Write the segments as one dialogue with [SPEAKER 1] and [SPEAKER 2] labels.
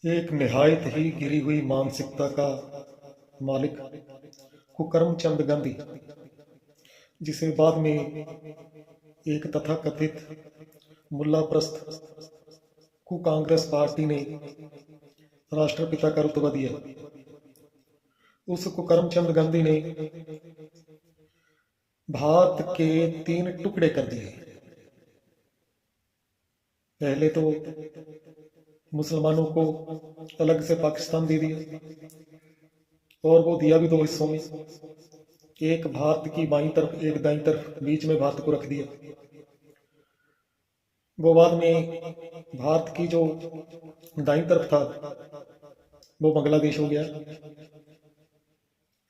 [SPEAKER 1] एक निहायत ही गिरी हुई मानसिकता का मालिक कुकरमचंद गांधी, जिसे बाद में एक तथाकथित मुल्ला प्रस्त को कांग्रेस पार्टी ने राष्ट्रपिता का रुतबा दिया। उस कुकरमचंद गांधी ने भारत के 3 टुकड़े कर दिए। पहले तो मुसलमानों को अलग से पाकिस्तान दे दिया, और वो दिया भी 2 हिस्सों में, एक भारत की बाईं तरफ, एक दाईं तरफ, बीच में भारत को रख दिया। वो बाद में भारत की जो दाईं तरफ था वो बांग्लादेश हो गया।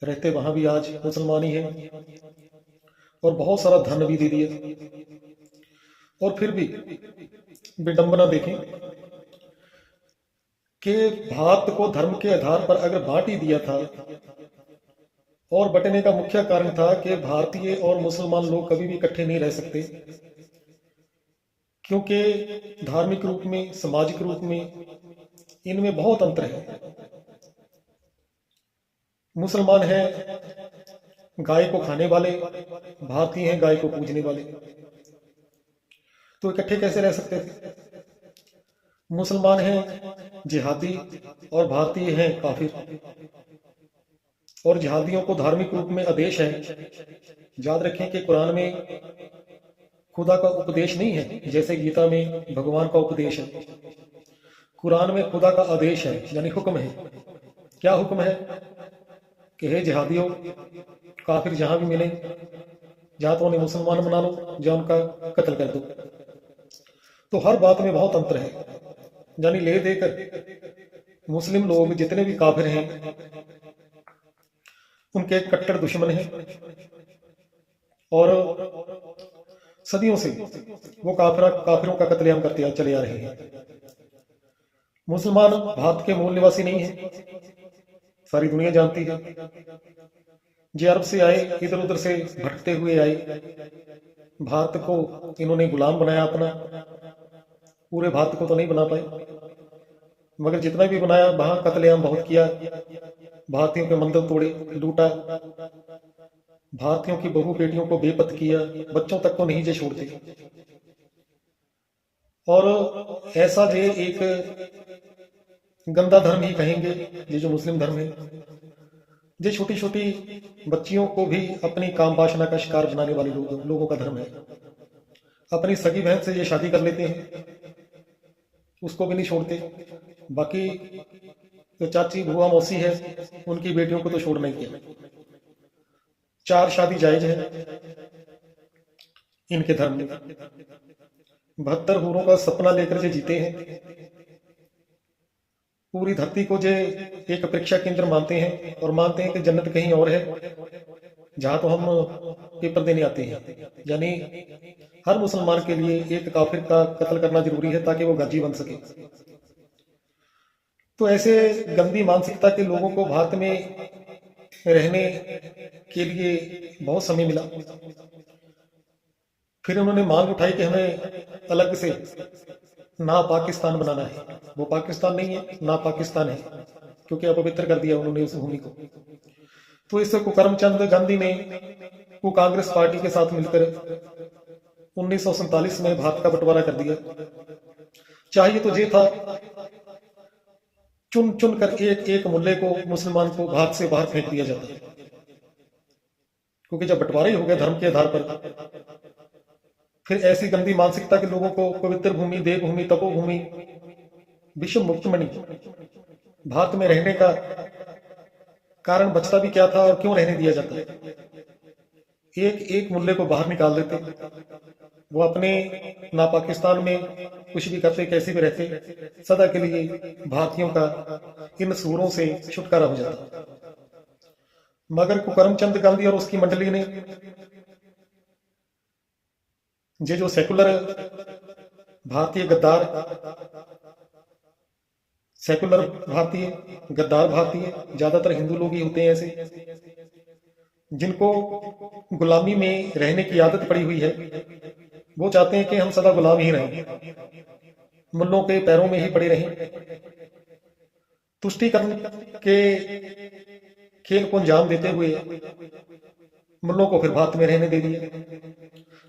[SPEAKER 1] रहते वहां भी आज मुसलमान ही हैं, और बहुत सारा धन भी दे दिया। और फिर भी विडंबना देखें कि भारत को धर्म के आधार पर अगर बांट ही दिया था, और बंटने का मुख्य कारण था कि भारतीय और मुसलमान लोग कभी भी इकट्ठे नहीं रह सकते, क्योंकि धार्मिक रूप में, सामाजिक रूप में इनमें बहुत अंतर है। मुसलमान हैं गाय को खाने वाले, भारतीय हैं गाय को पूजने वाले, तो इकट्ठे कैसे रह सकते थे? मुसलमान हैं जिहादी और भारतीय हैं काफिर, और जिहादियों को धार्मिक रूप में आदेश है। याद रखें कि कुरान में खुदा का उपदेश नहीं है जैसे गीता में भगवान का उपदेश है। कुरान में खुदा का आदेश है, यानी हुक्म है। क्या हुक्म है? कि हे जिहादियों, काफिर जहां भी मिले, या तो उन्हें मुसलमान बना लो या उनका कत्ल कर दो। तो हर बात में बहुत अंतर है, यानी ले देकर मुस्लिम लोग जितने भी काफिर हैं उनके कट्टर दुश्मन हैं, और सदियों से वो काफिरों का कत्लेआम करते चले आ रहे हैं। मुसलमान भारत के मूल निवासी नहीं है, सारी दुनिया जानती है। जे अरब से आए, इधर उधर से भटकते हुए आए, भारत को इन्होंने गुलाम बनाया अपना। पूरे भारत को तो नहीं बना पाए, मगर जितना भी बनाया वहां कत्लेआम बहुत किया। भारतीयों के मंदिर तोड़े, लूटा, भारतीयों की बहू बेटियों को बेपत किया, बच्चों तक को नहीं जे छोड़ते। और ऐसा जे एक गंदा धर्म ही कहेंगे ये जो मुस्लिम धर्म है, जो छोटी छोटी बच्चियों को भी अपनी काम वासना का शिकार बनाने वाले लोगों का धर्म है। अपनी सगी बहन से ये शादी कर लेते हैं, उसको भी नहीं छोड़ते। बाकी तो चाची, बुआ, मौसी है, उनकी बेटियों को तो छोड़ना ही है। 4 शादी जायज है इनके धर्म में। 72 हूरों का सपना लेकर जो जीते हैं, पूरी धरती को जो एक परीक्षा केंद्र मानते हैं, और मानते हैं कि जन्नत कहीं और है जहां तो हम पेपर देने आते हैं। यानी हर मुसलमान के लिए एक काफिर का कत्ल करना जरूरी है ताकि वो गाजी बन सके। तो ऐसे गंदी मानसिकता के लोगों को भारत में रहने के लिए बहुत समय मिला। फिर उन्होंने मांग उठाई कि हमें अलग से ना पाकिस्तान बनाना है। वो पाकिस्तान नहीं है, ना पाकिस्तान है, क्योंकि अपवित्र कर दिया उन्होंने उस भूमि को। तो इस कुकरमचंद गांधी ने को कांग्रेस पार्टी के साथ मिलकर 1947 में भारत का बंटवारा कर दिया। चाहिए तो ये था चुन चुन कर एक एक मुल्ले को, मुसलमान को भारत से बाहर फेंक दिया जाता, क्योंकि जब बंटवारा ही हो गया धर्म के आधार पर, फिर ऐसी गंदी मानसिकता के लोगों को पवित्र भूमि, देवभूमि, तपोभूमि, विश्व मुक्त मणि भारत में रहने का कारण बचता भी क्या था, और क्यों रहने दिया जाता? एक एक मुल्ले को बाहर निकाल देते, वो अपने ना पाकिस्तान में कुछ भी करते, कैसे भी रहते, सदा के लिए भारतीयों का इन सूरों से छुटकारा हो जाता। मगर कुकरमचंद गांधी और उसकी मंडली ने ये जो सेकुलर भारतीय गद्दार, सेकुलर भारतीय गद्दार भारतीय, ज्यादातर हिंदू लोग ही होते हैं ऐसे, जिनको गुलामी में रहने की आदत पड़ी हुई है। वो चाहते हैं कि हम सदा गुलाम ही रहें, मुल्लों के पैरों में ही पड़े रहें, तुष्टीकरण के खेल को अंजाम देते हुए मुल्लों को फिर भारत में रहने दे दिया।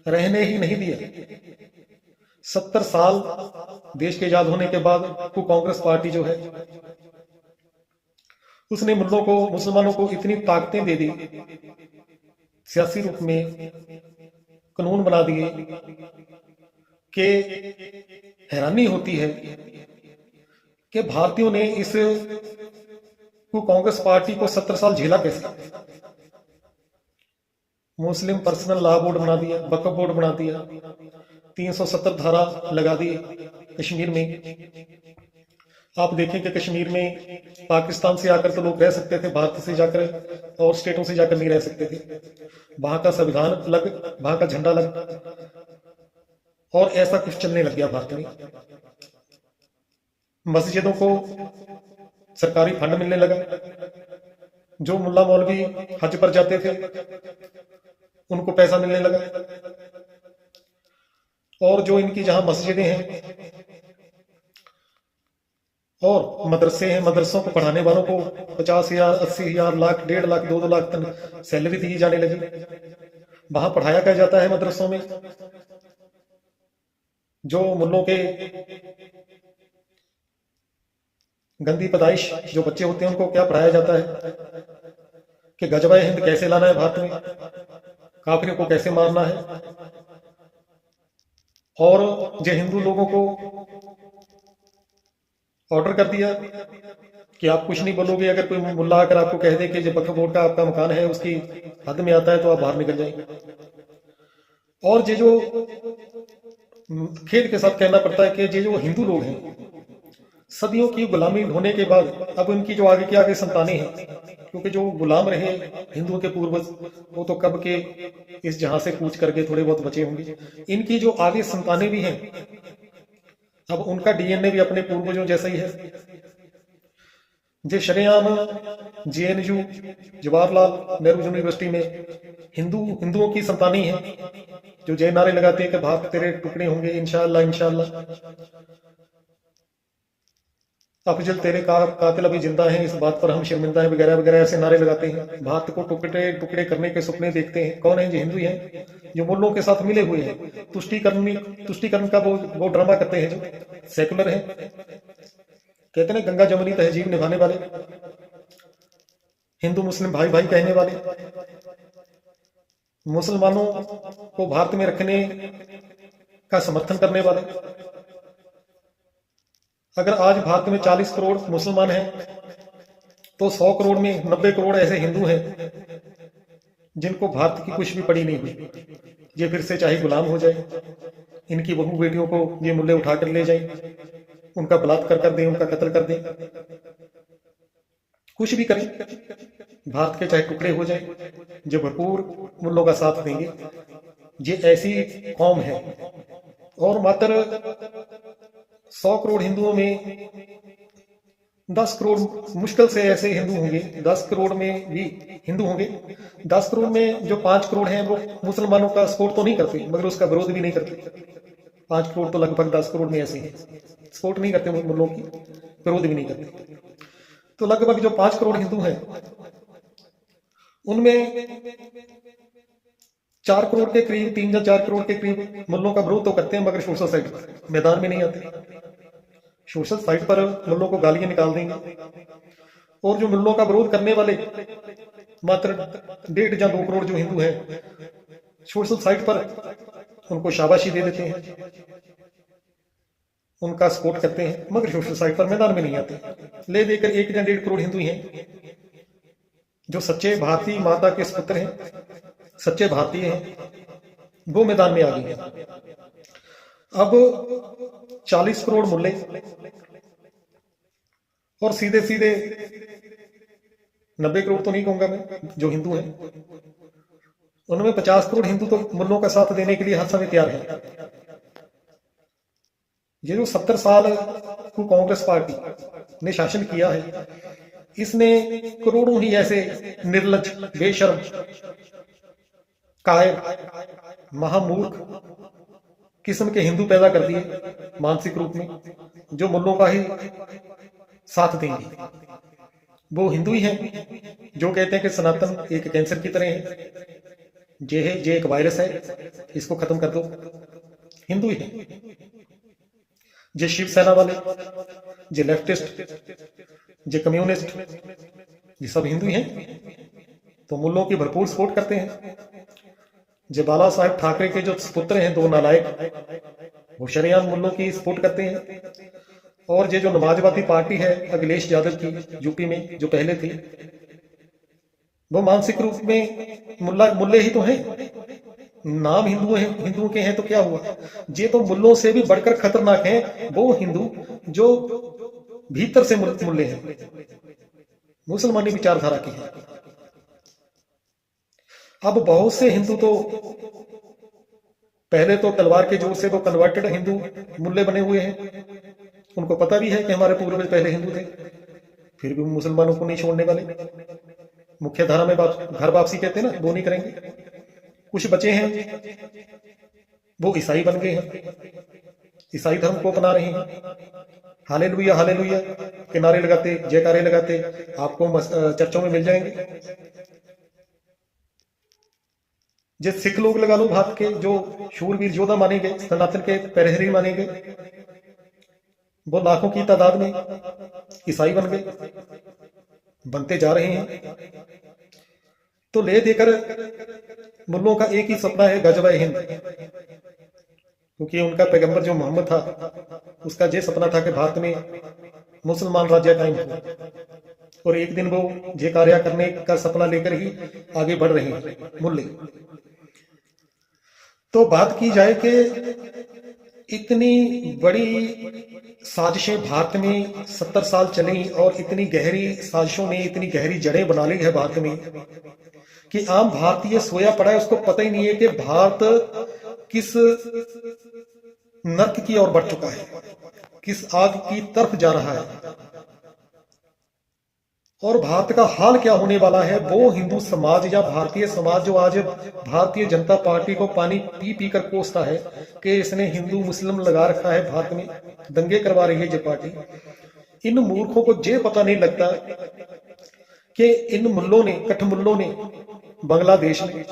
[SPEAKER 1] रहने ही नहीं दिया, 70 साल देश के आजाद होने के बाद को कांग्रेस पार्टी जो है उसने मुल्लों को, मुसलमानों को इतनी ताकतें दे दी, सियासी रूप में कानून बना दिए कि हैरानी होती है कि भारतीयों ने इस को कांग्रेस पार्टी को 70 साल झेला कैसे। मुस्लिम पर्सनल लॉ बोर्ड बना दिया, वक्फ बोर्ड बना दिया, 370 धारा लगा दी कश्मीर में। आप देखें कि कश्मीर में पाकिस्तान से आकर तो लोग रह सकते थे, भारत से जाकर और स्टेटों से जाकर नहीं रह सकते थे। वहां का संविधान अलग, वहां का झंडा अलग, और ऐसा कुछ चलने लग गया भारत में। मस्जिदों को सरकारी फंड मिलने लगा, जो मुल्ला मौलवी हज पर जाते थे उनको पैसा मिलने लगा, और जो इनकी जहां मस्जिदें हैं और मदरसे हैं, मदरसों को पढ़ाने वालों को 50,000, 80,000, लाख, 1.5 लाख, 2-2 लाख तक सैलरी दी जाने लगी। वहां पढ़ाया क्या जाता है मदरसों में, जो मुल्लों के गंदी पैदाइश जो बच्चे होते हैं उनको क्या पढ़ाया जाता है कि गजवा हिंद कैसे लाना है भारत में, काफिरों को कैसे मारना है, और जो हिंदू लोगों को ऑर्डर कर दिया कि आप कुछ नहीं बोलोगे। अगर कोई मुल्ला आकर आपको कह दे कि जो वक्फ बोर्ड का आपका मकान है उसकी हद में आता है तो आप बाहर निकल जाएंगे। और ये जो खेद के साथ कहना पड़ता है कि ये जो हिंदू लोग हैं, सदियों की गुलामी होने के बाद अब उनकी जो आगे की आगे संतानें हैं, क्योंकि जो गुलाम रहे हिंदुओं के पूर्वज वो तो कब के इस जहां से कूच करके थोड़े बहुत बचे होंगे। इनकी जो आगे संतानें भी हैं, अब उनका डीएनए भी अपने पूर्वजों जैसा ही है। जो शरेआम जेएनयू, जवाहरलाल नेहरू यूनिवर्सिटी में हिंदुओं की संतानें हैं, जो जय नारे लगाते हैं कि भारत तेरे टुकड़े होंगे इंशाअल्लाह इंशाअल्लाह, अफजल तेरे कातिल अभी जिंदा हैं, इस बात पर हम शर्मिंदा हैं, वगैरह वगैरह ऐसे नारे लगाते हैं। भारत को टुकड़े टुकड़े करने के सपने देखते हैं। कौन है? जो हिंदू हैं, जो मुल्लों के साथ मिले हुए हैं, तुष्टीकरण का वो ड्रामा करते हैं, जो सेकुलर हैं, कहते हैं गंगा जमुनी तहजीब निभाने वाले, हिंदू मुस्लिम भाई भाई कहने वाले, मुसलमानों को भारत में रखने का समर्थन करने वाले। अगर आज भारत में 40 करोड़ मुसलमान हैं तो 100 करोड़ में 90 करोड़ ऐसे हिंदू हैं जिनको भारत की कुछ भी पड़ी नहीं हुई। ये फिर से चाहे गुलाम हो जाए, इनकी बहू बेटियों को ये मुल्ले उठा कर ले जाए, उनका बलात्कार कर दें, उनका कत्ल कर दें, कुछ भी करें, भारत के चाहे टुकड़े हो जाए, जो भरपूर मुल्लों का साथ देंगे। ये ऐसी कौम है। और मात्र 100 करोड़ हिंदुओं में 10 करोड़ मुश्किल से ऐसे हिंदू होंगे, 10 करोड़ में भी हिंदू होंगे। 10 करोड़ में जो 5 करोड़ हैं वो मुसलमानों का सपोर्ट तो नहीं करते, मगर उसका विरोध भी नहीं करते। 5 करोड़ तो लगभग 10 करोड़ में ऐसे हैं, सपोर्ट नहीं करते मुल्लों की, विरोध भी नहीं करते। तो लगभग जो 5 करोड़ हिंदू हैं उनमें 4 करोड़ के करीब, 3 या 4 करोड़ के करीब मुल्लों का विरोध तो करते हैं, मगर सोशल साइड पर मैदान में नहीं आते। सोशल साइट पर मुल्लों को गालियां निकाल देंगे। और जो मुल्लों का विरोध करने वाले मात्र 1.5 या 2 करोड़ जो हिंदू हैं, सोशल साइट पर उनको शाबाशी दे देते हैं, उनका सपोर्ट करते हैं, मगर सोशल साइट पर मैदान में नहीं आते। ले देकर 1 या 1.5 करोड़ हिंदू हैं जो सच्चे भारतीय माता के पुत्र हैं, सच्चे भारतीय हैं, वो मैदान में आ गए हैं। अब 40 करोड़ मुल्ले और सीधे सीधे 90 करोड़ तो नहीं कहूंगा मैं जो हिंदू हैं, उनमें 50 करोड़ हिंदू तो मुल्लों का साथ देने के लिए हर समय तैयार है। ये जो 70 साल को कांग्रेस पार्टी ने शासन किया है, इसने करोड़ों ही ऐसे निर्लज, बेशर्म, कायर, महामूर्ख किस्म के हिंदू पैदा कर दिए मानसिक रूप में, जो मुल्लों का ही साथ देंगे। वो हिंदू ही हैं जो कहते हैं कि सनातन एक कैंसर की तरह है, ये एक वायरस है, इसको खत्म कर दो। हिंदू ही हैं। जे शिवसेना वाले, जे लेफ्टिस्ट, जे कम्युनिस्ट, ये सब हिंदू ही हैं, तो मुल्लों की भरपूर सपोर्ट करते हैं। जे बाला साहेब ठाकरे के जो पुत्र हैं, दो नालायक, वो शरेआम मुल्लों की सपोर्ट करते हैं। और ये जो नमाजवादी पार्टी है अखिलेश यादव की यूपी में जो पहले थी, वो मानसिक रूप में मुल्ले ही तो हैं, नाम हिंदुओं के हैं, तो क्या हुआ? ये तो मुल्लों से भी बढ़कर खतरनाक हैं वो हिंदू जो भीतर से मुल्ले हैं, मुसलमानी विचारधारा के हैं। अब बहुत से हिंदू तो पहले तो तलवार के जोर से वो कन्वर्टेड हिंदू मुल्ले बने हुए हैं, उनको पता भी है कि हमारे पूर्वज पहले हिंदू थे, फिर भी मुसलमानों को नहीं छोड़ने वाले। मुख्य धारा में घर वापसी कहते हैं ना, वो नहीं करेंगे। कुछ बचे हैं वो ईसाई बन गए हैं, ईसाई धर्म को अपना रहे हैं, हालेलुया हालेलुया के नारे लगाते, जयकारे लगाते, आपको चर्चों में मिल जाएंगे। जिस सिख लोग लगा लो भारत के जो शूरवीर योद्धा माने गए, सनातन के प्रहरी माने गए, वो लाखों की तादाद में ईसाई बन गए, बनते जा रहे हैं। तो ले देकर मुल्लों का एक ही सपना है, गजवा हिंद, क्योंकि उनका पैगंबर जो मोहम्मद था उसका ये सपना था कि भारत में मुसलमान राज्य कायम हो, और एक दिन वो ये कार्य करने का सपना लेकर ही आगे बढ़ रहे हैं मुल्ले। तो बात की जाए कि इतनी बड़ी साजिशें भारत में 70 साल चली और इतनी गहरी साजिशों ने इतनी गहरी जड़ें बना ली है भारत में कि आम भारतीय सोया पड़ा है, उसको पता ही नहीं है कि भारत किस नर्क की ओर बढ़ चुका है, किस आग की तरफ जा रहा है, और भारत का हाल क्या होने वाला है। वो हिंदू समाज या भारतीय समाज जो आज भारतीय जनता पार्टी को पानी पी पी कर कोसता है कि इसने हिंदू मुस्लिम लगा रखा है, भारत में दंगे करवा रही है ये पार्टी। इन मूर्खों को ये पता नहीं लगता कि इन मुल्लों ने, कठमुल्लों ने बांग्लादेश में,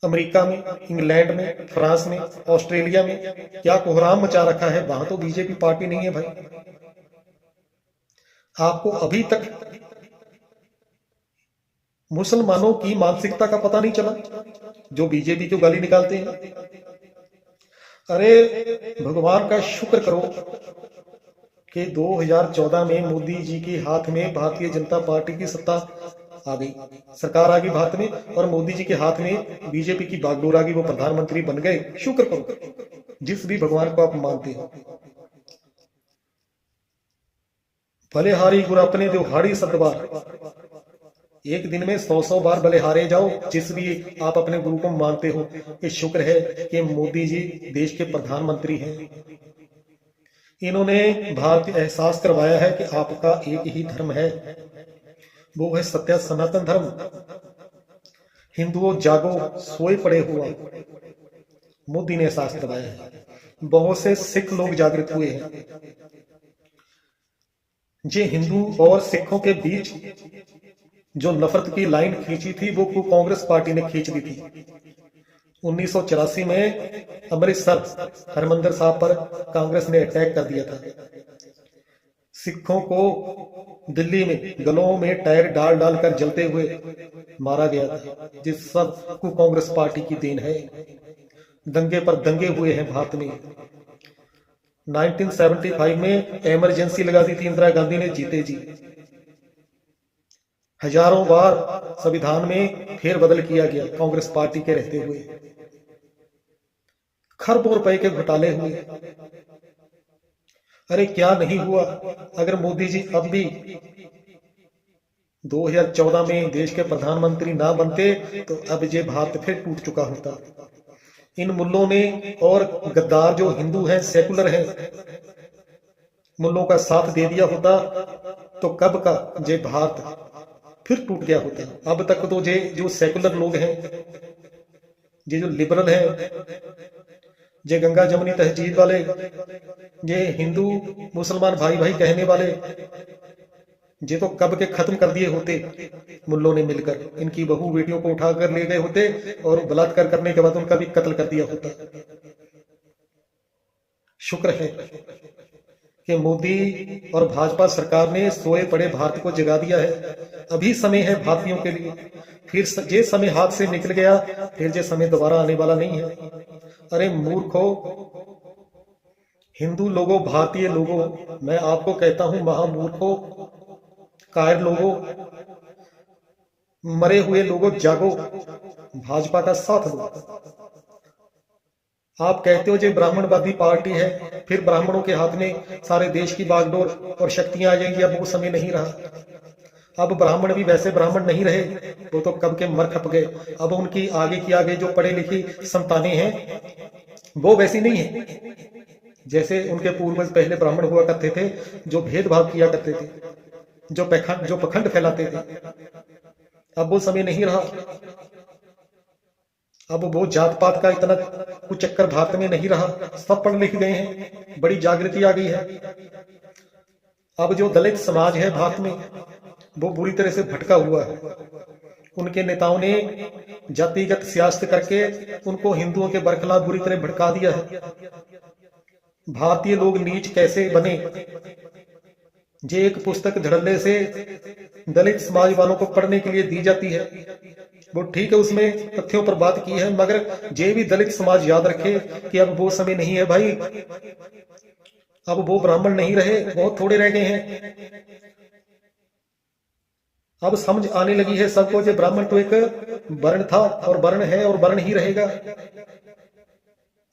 [SPEAKER 1] अमेरिका में, इंग्लैंड में, फ्रांस में, ऑस्ट्रेलिया में क्या कोहराम मचा रखा है। वहां तो बीजेपी पार्टी नहीं है भाई। आपको अभी तक मुसलमानों की मानसिकता का पता नहीं चला जो बीजेपी को गाली निकालते हैं। अरे भगवान का शुक्र करो कि 2014 में मोदी जी के हाथ में भारतीय जनता पार्टी की सत्ता आ गई, सरकार आ गई भारत में, और मोदी जी के हाथ में बीजेपी की बागडोर आ गई, वो प्रधानमंत्री बन गए। शुक्र करो जिस भी भगवान को आप मानते हो। बलिहारी गुरु अपने दिहाड़ी सतबार, एक दिन में 100 बार बलिहारे जाओ जिस भी आप अपने गुरु को मानते हो। ये शुक्र है कि मोदी जी देश के प्रधानमंत्री हैं। इन्होंने भारत को एहसास करवाया है कि आपका एक ही धर्म है, वो है सत्य सनातन धर्म। हिंदुओं जागो, सोए पड़े हुआ, मोदी ने एहसास करवाया है। बहुत से सिख लोग जागृत हुए हैं। ये हिंदू और सिखों के बीच जो नफरत की लाइन खींची थी वो कांग्रेस पार्टी ने खींच दी थी। 1984 में अमृतसर हरमंदिर साहब पर कांग्रेस ने अटैक कर दिया था। सिखों को दिल्ली में गलों में टायर डाल डाल कर जलते हुए मारा गया था, जिस सब को कांग्रेस पार्टी की देन है। दंगे पर दंगे हुए हैं भारत में। 1975 में इमरजेंसी लगा दी थी इंदिरा गांधी ने, जीते जी। हजारों बार संविधान में फेरबदल किया गया कांग्रेस पार्टी के रहते हुए। खरबों रुपए के घोटाले हुए। अरे क्या नहीं हुआ। अगर मोदी जी अब भी 2014 में देश के प्रधानमंत्री ना बनते तो अब ये भारत फिर टूट चुका होता। इन मुल्लों ने और गद्दार जो हिंदू हैं, सेकुलर हैं, मुल्लों का साथ दे दिया होता तो कब का ये भारत फिर टूट गया होता। अब तक तो ये जो सेकुलर लोग हैं, ये जो लिबरल हैं, ये गंगा जमुनी तहजीब वाले, ये हिंदू मुसलमान भाई भाई कहने वाले, ये तो कब के खत्म कर दिए होते मुल्लों ने मिलकर, इनकी बहू बेटियों को उठाकर ले गए होते और बलात्कार करने के बाद उनका भी कत्ल कर दिया होता। शुक्र है कि मोदी और भाजपा सरकार ने सोए पड़े भारत को जगा दिया है। अभी समय है भारतीयों के लिए, फिर ये समय हाथ से निकल गया, फिर ये समय दोबारा आने वाला नहीं है। अरे मूर्खों, हिंदू लोगों, भारतीय लोगों, मैं आपको कहता हूं महामूर्खों, कायर लोगों, मरे हुए लोगों, जागो, भाजपा का साथ दो। आप कहते हो जो ब्राह्मणवादी पार्टी है, फिर ब्राह्मणों के हाथ में सारे देश की बागडोर और शक्तियां आ जाएंगी। अब वो समय नहीं रहा। अब ब्राह्मण भी वैसे ब्राह्मण नहीं रहे, वो तो कब के मर खप गए। अब उनकी आगे जो पढ़े लिखी संतानें हैं वो वैसी नहीं है जैसे उनके पूर्वज पहले ब्राह्मण हुआ करते थे, जो भेदभाव किया करते थे, जो पखंड फैलाते थे। अब वो समय नहीं रहा। अब वो जात पात का इतना कुछ चक्कर भारत में नहीं रहा। सब पढ़ लिख गए हैं, बड़ी जागृति आ गई है। अब जो दलित समाज है भारत में वो बुरी तरह से भटका हुआ है। उनके नेताओं ने जातिगत सियासत करके उनको हिंदुओं के बरखिलाफ बुरी तरह भड़का दिया है। भारतीय लोग नीच कैसे बने, ये एक पुस्तक धड़ल्ले से दलित समाज वालों को पढ़ने के लिए दी जाती है। वो ठीक है, उसमें तथ्यों पर बात की है, मगर ये भी दलित समाज याद रखे कि अब वो समय नहीं है भाई। अब वो ब्राह्मण नहीं रहे, बहुत थोड़े रह गए हैं। अब समझ आने लगी है सबको कि ब्राह्मण तो एक वर्ण था और वर्ण है और वर्ण ही रहेगा।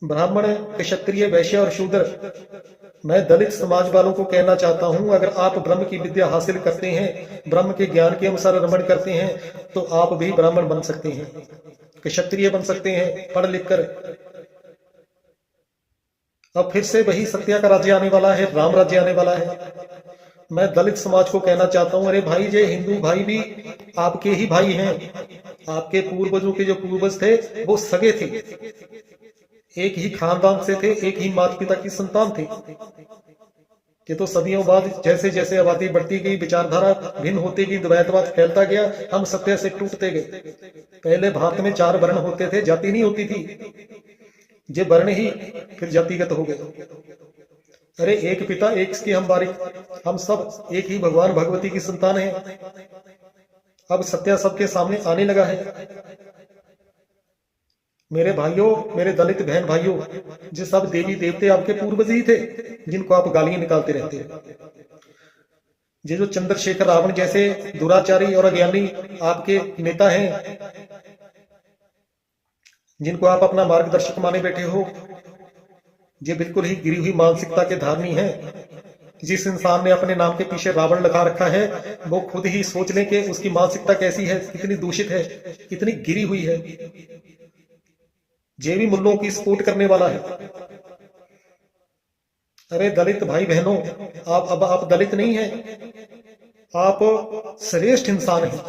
[SPEAKER 1] ब्राह्मण, क्षत्रिय, वैश्य और शूद्र। मैं दलित समाज वालों को कहना चाहता हूं, अगर आप ब्रह्म की विद्या हासिल करते हैं, ब्रह्म के ज्ञान के अनुसार रमण करते हैं, तो आप भी ब्राह्मण बन सकते हैं, क्षत्रिय बन सकते हैं पढ़ लिख कर। अब फिर से वही सत्या का राज्य आने वाला है, राम राज्य आने वाला है। मैं दलित समाज को कहना चाहता हूं, अरे भाई, ये हिंदू भाई भी आपके ही भाई हैं। आपके पूर्वजों के जो पूर्वज थे वो सगे थे, एक ही खानदान से थे, एक ही माता पिता की संतान थे। ये तो सदियों बाद जैसे जैसे आबादी बढ़ती गई, विचारधारा भिन्न होती गई, द्वैतवाद फैलता गया, हम सत्य से टूटते गए। पहले भारत में 4 वर्ण होते थे, जाति नहीं होती थी। ये वर्ण ही फिर जातिगत हो गए। अरे एक पिता एक की हम बारिक, हम सब एक ही भगवान भगवती की संतान हैं। अब सत्य सबके सामने आने लगा है। मेरे भाइयों, मेरे दलित बहन भाइयों, जो सब देवी देवते आपके पूर्वज ही थे, जिनको आप गालियां निकालते रहते हैं। ये जो चंद्रशेखर रावण जैसे दुराचारी और अज्ञानी आपके नेता हैं, जिनको आप अपना मार्गदर्शक माने बैठे हो, ये बिल्कुल ही गिरी हुई मानसिकता के धारणी हैं। जिस इंसान ने अपने नाम के पीछे रावण लगा रखा है, वो खुद ही सोच ले कि उसकी मानसिकता कैसी है, कितनी दूषित है, कितनी गिरी हुई है। ये भी मुल्लों की सपोर्ट करने वाला है। अरे दलित भाई बहनों, आप दलित नहीं हैं, आप श्रेष्ठ इंसान हैं,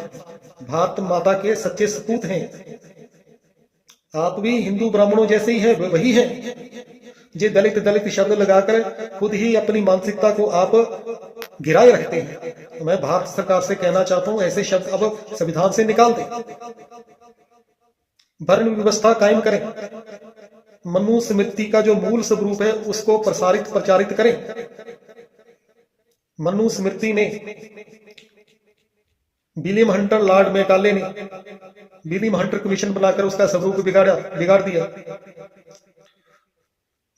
[SPEAKER 1] भारत माता के सच्चे सपूत हैं। आप भी हिंदू ब्राह्मणों जैसे ही है, वही है। ये दलित दलित शब्द लगाकर खुद ही अपनी मानसिकता को आप गिराए रखते हैं। तो मैं भारत सरकार से कहना चाहता हूं, ऐसे शब्द अब संविधान से निकाल दें, वर्ण व्यवस्था कायम करें, मनुस्मृति का जो मूल स्वरूप है उसको प्रचारित करें। मनुस्मृति ने विलियम हंटर, लॉर्ड मैकाले ने विलियम हंटर कमीशन बनाकर उसका स्वरूप बिगाड़ दिया।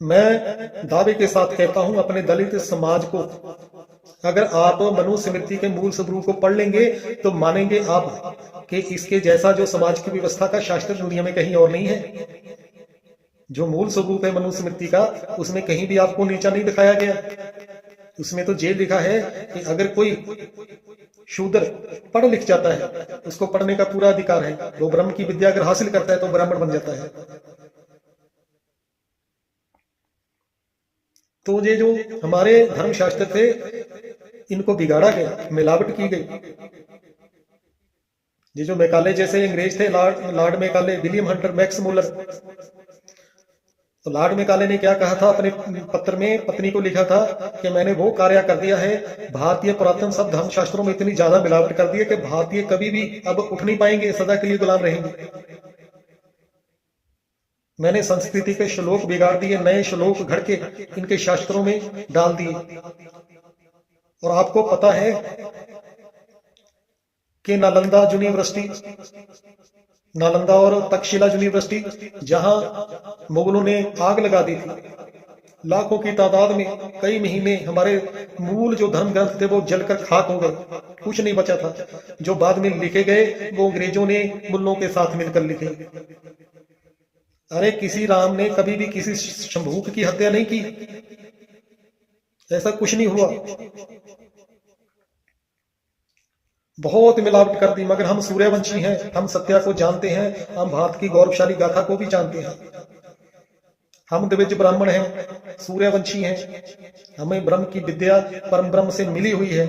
[SPEAKER 1] मैं दावे के साथ कहता हूं अपने दलित समाज को, अगर आप मनुस्मृति के मूल स्वरूप को पढ़ लेंगे तो मानेंगे आप कि इसके जैसा जो समाज की व्यवस्था का शास्त्र दुनिया में कहीं और नहीं है। जो मूल स्वरूप है मनुस्मृति का, उसमें कहीं भी आपको नीचा नहीं दिखाया गया। उसमें तो ये लिखा है कि अगर कोई शूद्र पढ़ लिख जाता है, उसको पढ़ने का पूरा अधिकार है, वो ब्रह्म की विद्या अगर हासिल करता है तो ब्राह्मण बन जाता है। तो ये जो हमारे धर्मशास्त्र थे, इनको बिगाड़ा गया, मिलावट की गई। ये जो मैकाले जैसे अंग्रेज थे, Lord Macaulay, William Hunter, Max Muller, तो लॉर्ड मेकाले ने क्या कहा था अपने पत्र में, पत्नी को लिखा था कि मैंने वो कार्य कर दिया है, भारतीय पुरातन सब धर्मशास्त्रों में इतनी ज्यादा मिलावट कर दी है कि भारतीय कभी भी अब उठ नहीं पाएंगे, सदा के लिए गुलाम रहेंगे। मैंने संस्कृति के श्लोक बिगाड़ दिए, नए श्लोक घड़ के इनके शास्त्रों में डाल दिए। और आपको पता है कि नालंदा यूनिवर्सिटी, नालंदा और तक्षशिला यूनिवर्सिटी, जहां मुगलों ने आग लगा दी थी, लाखों की तादाद में कई महीने हमारे मूल जो धर्म ग्रंथ थे वो जलकर खाक हो गए, कुछ नहीं बचा था। जो बाद में लिखे गए वो अंग्रेजों ने मुल्लों के साथ मिलकर लिखे। अरे किसी राम ने कभी भी किसी शंभूक की हत्या नहीं की, ऐसा कुछ नहीं हुआ। बहुत मिलावट कर दी, मगर हम सूर्यवंशी हैं, हम सत्या को जानते हैं, हम भारत की गौरवशाली गाथा को भी जानते हैं। हम द्विज ब्राह्मण हैं, सूर्यवंशी हैं, हमें ब्रह्म की विद्या परम ब्रह्म से मिली हुई है।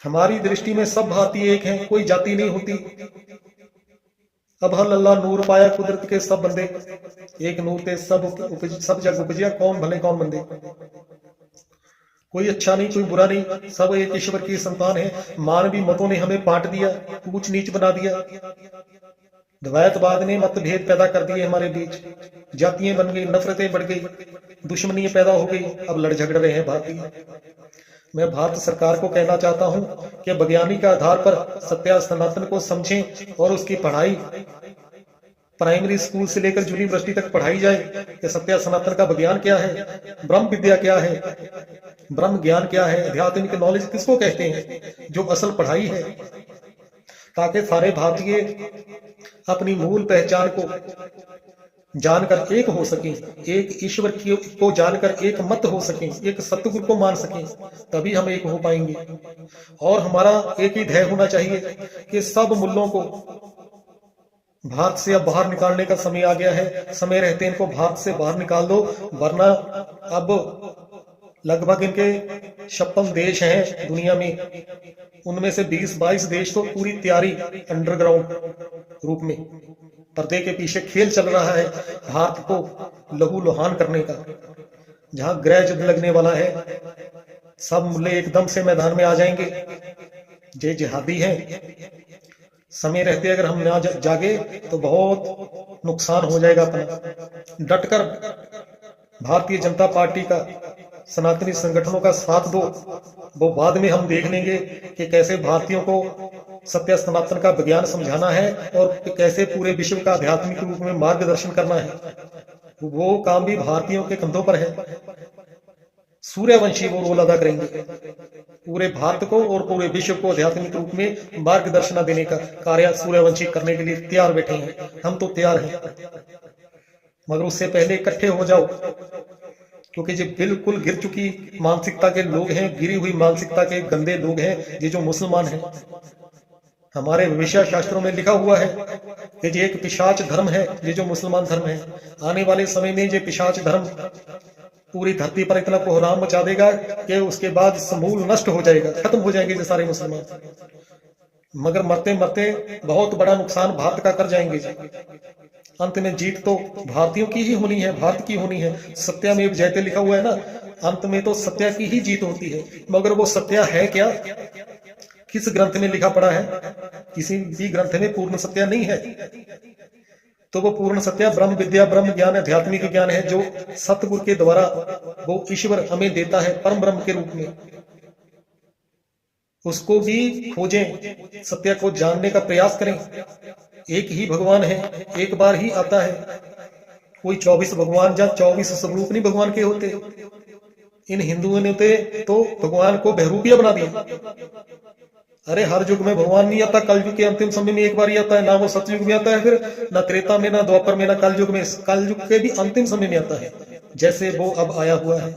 [SPEAKER 1] हमारी दृष्टि में सब भारतीय एक हैं, कोई जाति नहीं होती। अब हल अल्लाह नूर पाया कुदरत के सब बंदे, एक नूर ते सब जग उपजिया, कौन भले कौन बंदे। कोई अच्छा नहीं कोई बुरा नहीं, सब एक ईश्वर की संतान है। मानवीय मतों ने हमें बांट दिया, ऊंच नीच बना दिया। द्वैतवाद ने मतभेद पैदा कर दिए हमारे बीच, जातियां बन गई, नफरतें बढ़ गई, दुश्मनियां पैदा हो गई, अब लड़ झगड़ रहे हैं भारतीय। मैं भारत सरकार को कहना चाहता हूं कि वैज्ञानिक आधार पर सत्या सनातन को समझें और उसकी पढ़ाई प्राइमरी स्कूल से लेकर यूनिवर्सिटी तक पढ़ाई जाए कि सत्या सनातन का विज्ञान क्या है, ब्रह्म विद्या क्या है, ब्रह्म ज्ञान क्या है, आध्यात्मिक नॉलेज किसको कहते हैं, जो असल पढ़ाई है, ताकि सारे भारतीय अपनी मूल पहचान को जानकर एक हो सकें, एक ईश्वर को जानकर एक मत हो सकें, एक सतगुरु को मान सकें, तभी हम एक हो पाएंगे। और हमारा एक ही ध्येय होना चाहिए कि सब मुल्लों को भारत से अब बाहर निकालने का समय आ गया है। समय रहते इनको भारत से बाहर निकाल दो, वरना अब लगभग इनके 56 देश हैं दुनिया में, उनमें से 20-22 देश तो पूरी तैयारी अंडरग्राउंड रूप में पर्दे के पीछे खेल चल रहा है भारत को लहू लुहान करने का। जहां गृह युद्ध लगने वाला है, सब मुल्ले एकदम से मैदान में आ जाएंगे। जे जिहादी हैं, समय रहते अगर हम ना जागे तो बहुत नुकसान हो जाएगा अपना। डटकर भारतीय जनता पार्टी का, सनातनी संगठनों का साथ दो, वो बाद में हम देख लेंगे कि कैसे भारतीयों को सत्य सनातन का विज्ञान समझाना है और कैसे पूरे विश्व का आध्यात्मिक रूप में मार्गदर्शन करना है। वो काम भी भारतीयों के कंधों पर है। सूर्यवंशी वो रोल अदा करेंगे, पूरे भारत को और पूरे विश्व को आध्यात्मिक रूप में मार्गदर्शन देने का कार्य सूर्यवंशी करने के लिए तैयार बैठे हैं। हम तो तैयार हैं, मगर उससे पहले इकट्ठे हो जाओ, क्योंकि जो बिल्कुल गिर चुकी मानसिकता के लोग हैं, गिरी हुई मानसिकता के गंदे लोग हैं, ये जो मुसलमान हैं। हमारे विषय शास्त्रों में लिखा हुआ है कि ये एक पिशाच धर्म है, ये जो मुसलमान धर्म है। आने वाले समय में ये पिशाच धर्म पूरी धरती पर इतना कोहराम मचा देगा कि उसके बाद समूल नष्ट हो जाएगा, खत्म हो जाएंगे ये सारे मुसलमान। मगर मरते मरते बहुत बड़ा नुकसान भारत का कर जाएंगे। अंत में जीत तो भारतीयों की ही होनी है, भारत की होनी है। सत्यामेव जयते लिखा हुआ है ना, अंत में तो सत्या की ही जीत होती है। मगर वो सत्या है क्या, किस ग्रंथ में लिखा पड़ा है? किसी भी ग्रंथ में पूर्ण सत्या नहीं है। तो वो पूर्ण सत्या ब्रह्म विद्या, ब्रह्म ज्ञान, आध्यात्मिक ज्ञान है, जो सतगुरु के द्वारा वो ईश्वर हमें देता है परम ब्रह्म के रूप में। उसको भी खोजें, सत्य को जानने का प्रयास करें। एक ही भगवान है, एक बार ही आता है। कोई 24 भगवान या 24 स्वरूप नहीं भगवान के होते। इन हिंदुओं ने तो भगवान को बहरूपिया बना दिया। अरे हर युग में भगवान नहीं आता, कलयुग के अंतिम समय में एक बार ही आता है। ना वो सतयुग में आता है, फिर ना त्रेता में, ना द्वापर में, ना कलयुग में। कलयुग के भी अंतिम समय में आता है, जैसे वो अब आया हुआ है।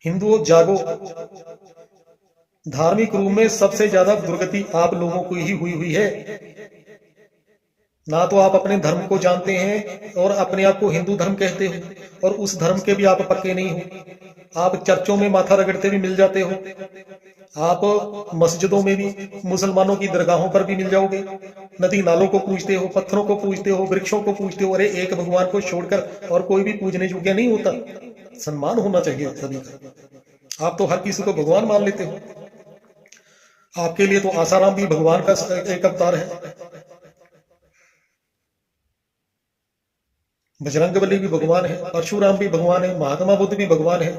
[SPEAKER 1] हिंदुओं जागो, धार्मिक रूप में सबसे ज्यादा दुर्गति आप लोगों को ही हुई है। ना तो आप अपने धर्म को जानते हैं और अपने आप को हिंदू धर्म कहते हो, और उस धर्म के भी आप पक्के नहीं हो। आप चर्चों में माथा रगड़ते भी मिल जाते हो, आप मस्जिदों में भी मुसलमानों की दरगाहों पर भी मिल जाओगे, नदी नालों को पूजते हो, पत्थरों को पूजते हो, वृक्षों को पूजते हो। अरे एक भगवान को छोड़कर और कोई भी पूजने योग्य नहीं होता। सम्मान होना चाहिए सभी का। आप तो हर किसी को भगवान मान लेते हो। आपके लिए तो आसाराम भी भगवान का एक अवतार है, बजरंगबली भी भगवान है, परशुराम भी भगवान है, महात्मा बुद्ध भी भगवान है।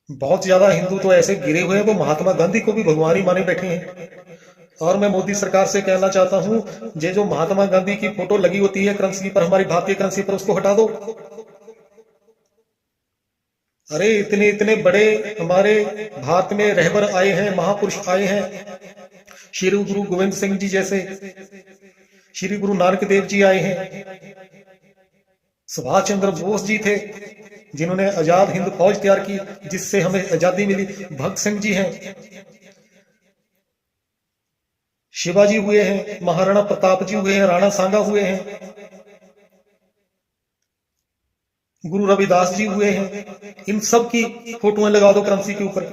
[SPEAKER 1] बहुत ज्यादा हिंदू तो ऐसे गिरे हुए हैं वो महात्मा गांधी को भी भगवान ही माने बैठे हैं। और मैं मोदी सरकार से कहना चाहता हूं, ये जो महात्मा गांधी की फोटो लगी होती है करेंसी पर, हमारी भारतीय करेंसी पर, उसको हटा दो। अरे इतने इतने बड़े हमारे भारत में रहबर आए हैं, महापुरुष आए हैं, श्री गुरु गोविंद सिंह जी जैसे, श्री गुरु नानक देव जी आए हैं, सुभाष चंद्र बोस जी थे जिन्होंने आजाद हिंद फौज तैयार की जिससे हमें आजादी मिली, भगत सिंह जी हैं, शिवाजी हुए हैं, महाराणा प्रताप जी हुए हैं, राणा सांगा हुए हैं, गुरु रविदास जी हुए हैं। इन सब की फोटोएं लगा दो करेंसी के ऊपर।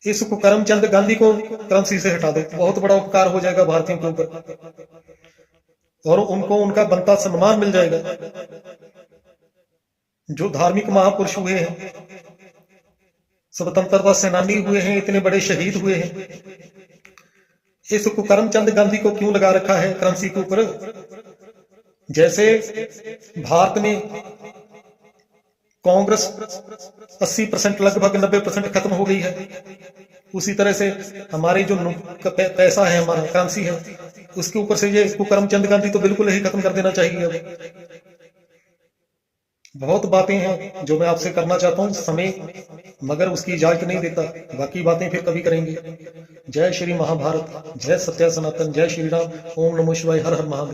[SPEAKER 1] इसको करमचंद गांधी को करेंसी से हटा दो, बहुत बड़ा उपकार हो जाएगा भारतीयों के ऊपर और उनको उनका बनता सम्मान मिल जाएगा। जो धार्मिक महापुरुष हुए हैं, स्वतंत्रता सेनानी हुए हैं, इतने बड़े शहीद हुए हैं, इसको करमचंद गांधी को क्यों लगा रखा है करेंसी के ऊपर? जैसे भारत में कांग्रेस 80% लगभग 90% खत्म हो गई है, उसी तरह से हमारी जो पैसा है, हमारा करेंसी है, उसके ऊपर से ये इसको करमचंद गांधी तो बिल्कुल ही खत्म कर देना चाहिए। अब बहुत बातें हैं जो मैं आपसे करना चाहता हूं, समय मगर उसकी इजाजत नहीं देता। बाकी बातें फिर कभी करेंगे। जय श्री महाभारत, जय सत्य सनातन, जय श्री राम, ओम नमो शिवाय, हर हर महादेव।